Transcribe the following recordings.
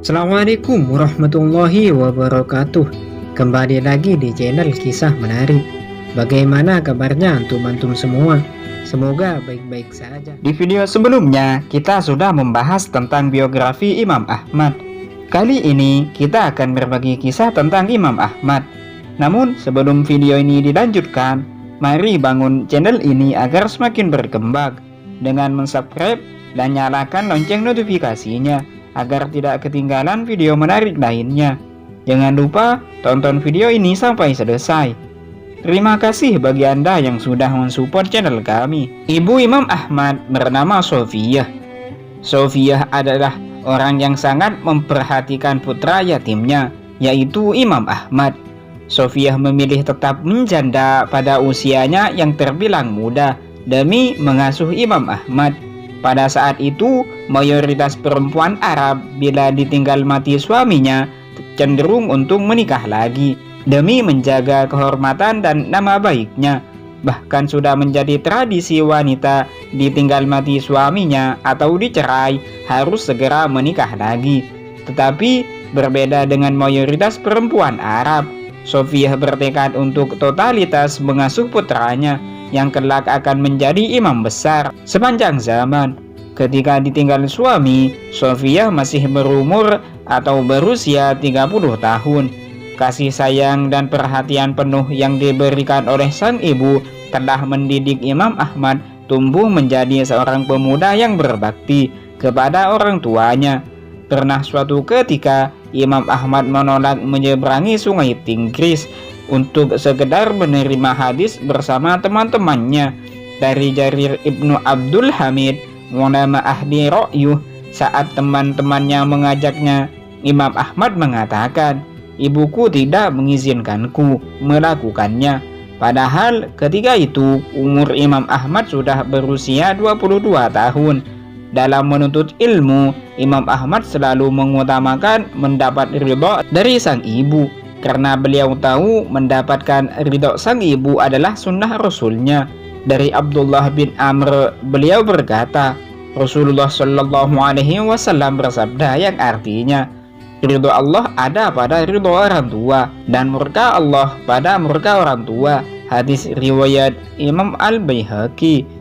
Assalamualaikum warahmatullahi wabarakatuh. Kembali lagi di channel Kisah Menarik. Bagaimana kabarnya antum-antum semua? Semoga baik-baik saja. Di video sebelumnya kita sudah membahas tentang biografi Imam Ahmad. Kali ini kita akan berbagi kisah tentang Imam Ahmad. Namun sebelum video ini dilanjutkan, mari bangun channel ini agar semakin berkembang dengan mensubscribe dan nyalakan lonceng notifikasinya agar tidak ketinggalan video menarik lainnya. Jangan lupa tonton video ini sampai selesai. Terima kasih bagi Anda yang sudah mensupport channel kami. Ibu Imam Ahmad bernama Sofiyah. Sofiyah adalah orang yang sangat memperhatikan putra yatimnya, yaitu Imam Ahmad. Sofiyah memilih tetap menjanda pada usianya yang terbilang muda demi mengasuh Imam Ahmad. Pada saat itu, mayoritas perempuan Arab bila ditinggal mati suaminya cenderung untuk menikah lagi demi menjaga kehormatan dan nama baiknya. Bahkan sudah menjadi tradisi wanita ditinggal mati suaminya atau dicerai harus segera menikah lagi. Tetapi berbeda dengan mayoritas perempuan Arab, Sofiyah bertekad untuk totalitas mengasuh putranya yang kelak akan menjadi imam besar sepanjang zaman. Ketika ditinggal suami, Sofiyah masih berumur atau berusia 30 tahun. Kasih sayang dan perhatian penuh yang diberikan oleh sang ibu telah mendidik Imam Ahmad tumbuh menjadi seorang pemuda yang berbakti kepada orang tuanya. Pernah suatu ketika Imam Ahmad menolak menyeberangi sungai Tigris untuk sekedar menerima hadis bersama teman-temannya. Dari Jarir ibnu Abdul Hamid, ulama ahli ra'yuh, saat teman-temannya mengajaknya, Imam Ahmad mengatakan, "Ibuku tidak mengizinkanku melakukannya." Padahal ketika itu umur Imam Ahmad sudah berusia 22 tahun. Dalam menuntut ilmu, Imam Ahmad selalu mengutamakan mendapat ridho dari sang ibu, karena beliau tahu mendapatkan ridho sang ibu adalah sunnah Rasulnya. Dari Abdullah bin Amr, beliau berkata, Rasulullah Shallallahu Alaihi Wasallam bersabda yang artinya, ridho Allah ada pada ridho orang tua dan murka Allah pada murka orang tua. Hadis riwayat Imam Al-Baihaqi.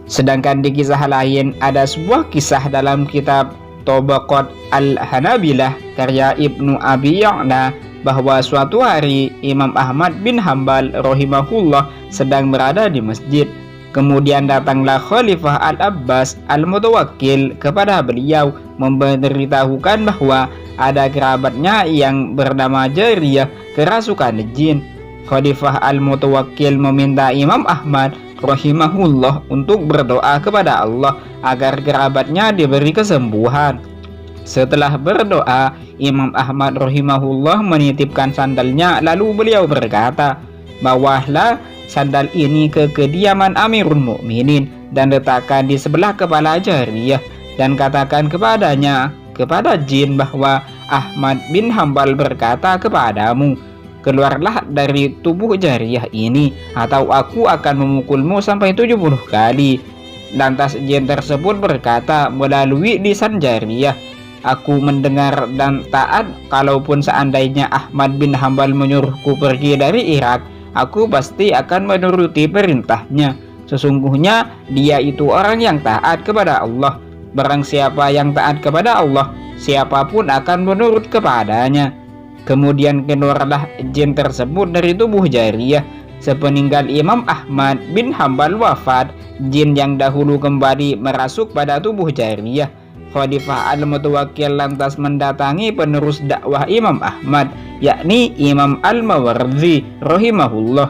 Sedangkan di kisah lain ada sebuah kisah dalam kitab Tabaqat Al-Hanabilah karya Ibnu Abi Ya'la, bahwa suatu hari Imam Ahmad bin Hambal rahimahullah sedang berada di masjid. Kemudian datanglah Khalifah Al-Abbas Al-Mutawakkil kepada beliau memberitahukan bahwa ada kerabatnya yang bernama Jariyah kerasukan jin. Khalifah Al-Mutawakkil meminta Imam Ahmad rahimahullah untuk berdoa kepada Allah agar kerabatnya diberi kesembuhan. Setelah berdoa, Imam Ahmad rahimahullah menitipkan sandalnya, lalu beliau berkata, "Bawalah sandal ini ke kediaman Amirul Mukminin dan letakkan di sebelah kepala Jariyah dan katakan kepadanya, kepada jin, bahwa Ahmad bin Hambal berkata kepadamu, keluarlah dari tubuh Jariyah ini atau aku akan memukulmu sampai 70 kali." Lantas jin tersebut berkata melalui lisan Jariyah, "Aku mendengar dan taat. Kalaupun seandainya Ahmad bin Hambal menyuruhku pergi dari Irak, aku pasti akan menuruti perintahnya. Sesungguhnya dia itu orang yang taat kepada Allah. Barang siapa yang taat kepada Allah, siapapun akan menurut kepadanya." Kemudian keluarlah jin tersebut dari tubuh Jariyah. Sepeninggal Imam Ahmad bin Hambal wafat, jin yang dahulu kembali merasuk pada tubuh Jariyah. Khalifah Al-Mutawakkil lantas mendatangi penerus dakwah Imam Ahmad, yakni Imam Al-Mawardi rahimahullah,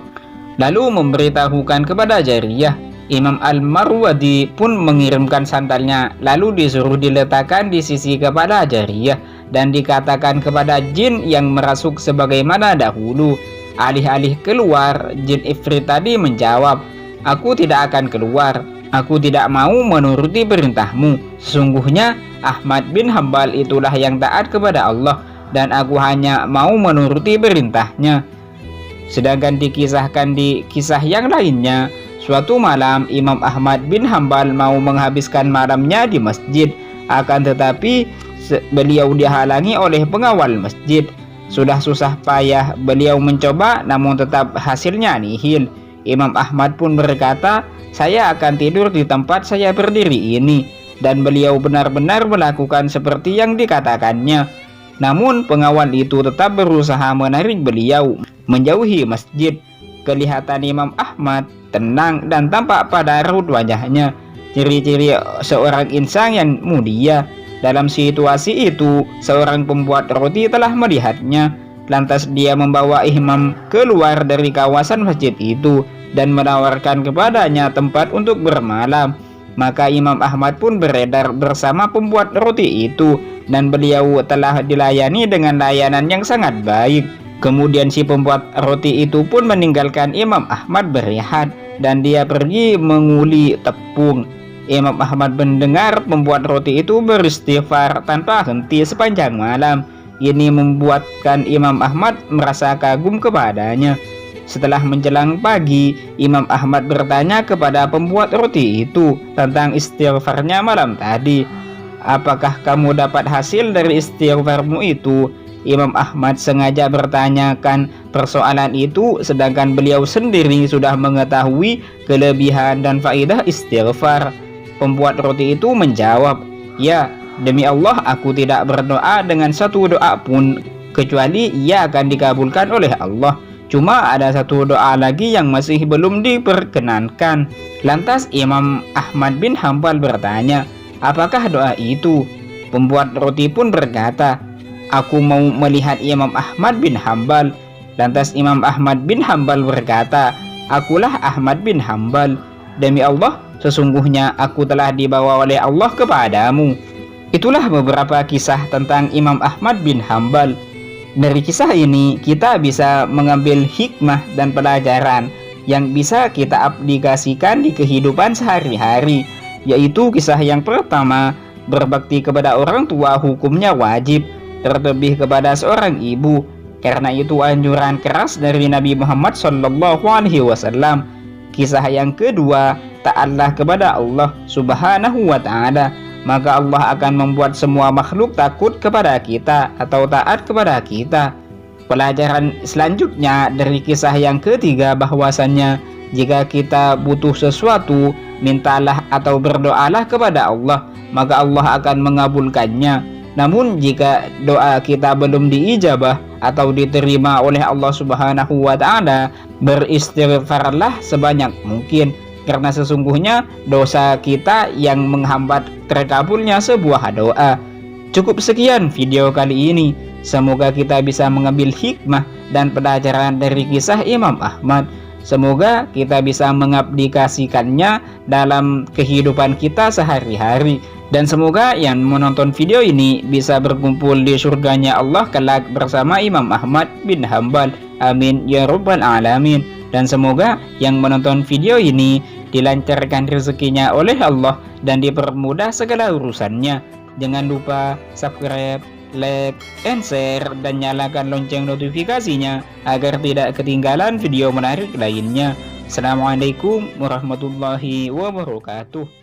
lalu memberitahukan kepada Jariyah. Imam Al-Marwadi pun mengirimkan sandalnya, lalu disuruh diletakkan di sisi kepala Jariyah dan dikatakan kepada jin yang merasuk sebagaimana dahulu. Alih-alih keluar, jin ifrit tadi menjawab, "Aku tidak akan keluar. Aku tidak mau menuruti perintahmu. Sesungguhnya Ahmad bin Hambal itulah yang taat kepada Allah dan aku hanya mau menuruti perintahnya." Sedangkan dikisahkan di kisah yang lainnya, suatu malam Imam Ahmad bin Hambal mau menghabiskan malamnya di masjid. Akan tetapi beliau dihalangi oleh pengawal masjid. Sudah susah payah beliau mencoba, namun tetap hasilnya nihil. Imam Ahmad pun berkata, saya akan tidur di tempat saya berdiri ini. Dan beliau benar-benar melakukan seperti yang dikatakannya. Namun pengawal itu tetap berusaha menarik beliau menjauhi masjid. Kelihatan Imam Ahmad tenang dan tampak pada raut wajahnya ciri-ciri seorang insan yang mulia. Dalam situasi itu, seorang pembuat roti telah melihatnya. Lantas dia membawa imam keluar dari kawasan masjid itu dan menawarkan kepadanya tempat untuk bermalam. Maka Imam Ahmad pun beredar bersama pembuat roti itu, dan beliau telah dilayani dengan layanan yang sangat baik. Kemudian si pembuat roti itu pun meninggalkan Imam Ahmad berehat, dan dia pergi menguli tepung. Imam Ahmad mendengar pembuat roti itu beristighfar tanpa henti sepanjang malam. Ini membuatkan Imam Ahmad merasa kagum kepadanya. Setelah menjelang pagi, Imam Ahmad bertanya kepada pembuat roti itu tentang istighfarnya malam tadi. Apakah kamu dapat hasil dari istighfarmu itu? Imam Ahmad sengaja bertanyakan persoalan itu, sedangkan beliau sendiri sudah mengetahui kelebihan dan faedah istighfar. Pembuat roti itu menjawab, ya, demi Allah aku tidak berdoa dengan satu doa pun kecuali ia akan dikabulkan oleh Allah. Cuma ada satu doa lagi yang masih belum diperkenankan. Lantas Imam Ahmad bin Hanbal bertanya, apakah doa itu? Pembuat roti pun berkata, aku mau melihat Imam Ahmad bin Hanbal. Lantas Imam Ahmad bin Hanbal berkata, akulah Ahmad bin Hanbal. Demi Allah, sesungguhnya aku telah dibawa oleh Allah kepadamu. Itulah beberapa kisah tentang Imam Ahmad bin Hanbal. Dari kisah ini kita bisa mengambil hikmah dan pelajaran yang bisa kita aplikasikan di kehidupan sehari-hari. Yaitu kisah yang pertama, berbakti kepada orang tua hukumnya wajib, terlebih kepada seorang ibu. Karena itu anjuran keras dari Nabi Muhammad SAW. Kisah yang kedua, taatlah kepada Allah Subhanahu wa ta'ala, maka Allah akan membuat semua makhluk takut kepada kita atau taat kepada kita. Pelajaran selanjutnya dari kisah yang ketiga, bahwasannya jika kita butuh sesuatu, mintalah atau berdoalah kepada Allah, maka Allah akan mengabulkannya. Namun jika doa kita belum diijabah atau diterima oleh Allah Subhanahu wa ta'ala, beristighfarlah sebanyak mungkin, karena sesungguhnya dosa kita yang menghambat terkabulnya sebuah doa. Cukup sekian video kali ini. Semoga kita bisa mengambil hikmah dan pelajaran dari kisah Imam Ahmad. Semoga kita bisa mengaplikasikannya dalam kehidupan kita sehari-hari. Dan semoga yang menonton video ini bisa berkumpul di surganya Allah kelak bersama Imam Ahmad bin Hanbal. Amin ya rabbal alamin. Dan semoga yang menonton video ini dilancarkan rezekinya oleh Allah dan dipermudah segala urusannya. Jangan lupa subscribe, like, and share, dan nyalakan lonceng notifikasinya agar tidak ketinggalan video menarik lainnya. Assalamualaikum warahmatullahi wabarakatuh.